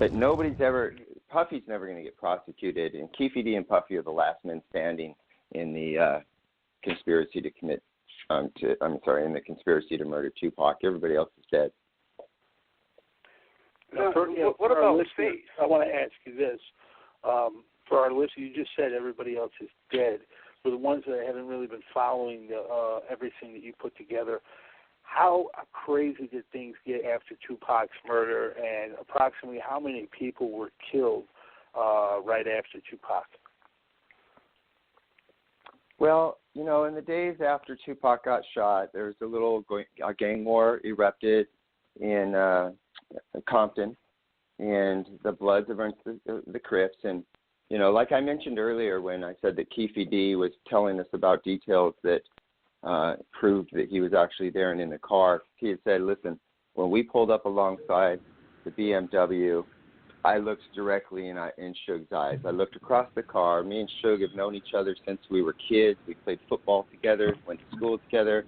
But Puffy's never going to get prosecuted, and Keefe and Puffy are the last men standing in the conspiracy to commit, in the conspiracy to murder Tupac. Everybody else is dead. What about Faith? I want to ask you this. For our listeners, you just said everybody else is dead. For the ones that haven't really been following everything that you put together, how crazy did things get after Tupac's murder, and approximately how many people were killed right after Tupac? Well, in the days after Tupac got shot, there was a gang war erupted in Compton, and the Bloods against the Crips. And, like I mentioned earlier when I said that Keefe D was telling us about details that proved that he was actually there and in the car, he had said, listen, when we pulled up alongside the BMW, I looked directly in Suge's eyes. I looked across the car. Me and Suge have known each other since we were kids. We played football together, went to school together.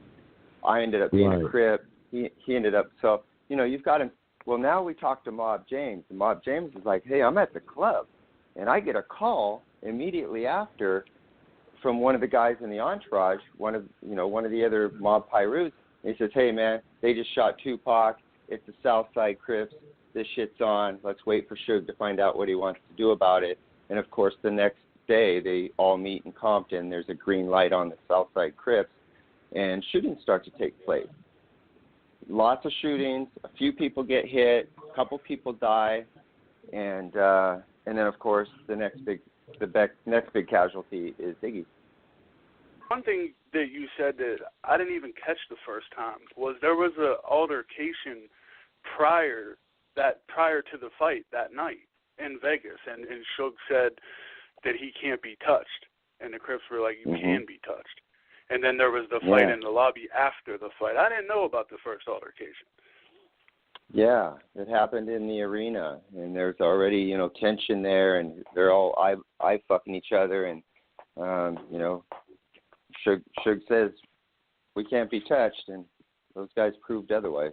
I ended up being a Crip. He ended up, so, you've got him. Well, now we talked to Mob James, and Mob James is like, hey, I'm at the club, and I get a call immediately after from one of the guys in the entourage, one of the other Mob Pyrus. And he says, hey, man, they just shot Tupac. It's the Southside Crips. This shit's on. Let's wait for Suge to find out what he wants to do about it. And, of course, the next day they all meet in Compton. There's a green light on the Southside Crips, and shootings start to take place. Lots of shootings. A few people get hit. A couple people die, and then of course the next big casualty is Iggy. One thing that you said that I didn't even catch the first time was there was an altercation prior to the fight that night in Vegas, and Suge said that he can't be touched, and the Crips were like, you can be touched. And then there was the fight in the lobby after the fight. I didn't know about the first altercation. Yeah, it happened in the arena, and there's already, tension there, and they're all eye fucking each other, and, Suge says we can't be touched, and those guys proved otherwise.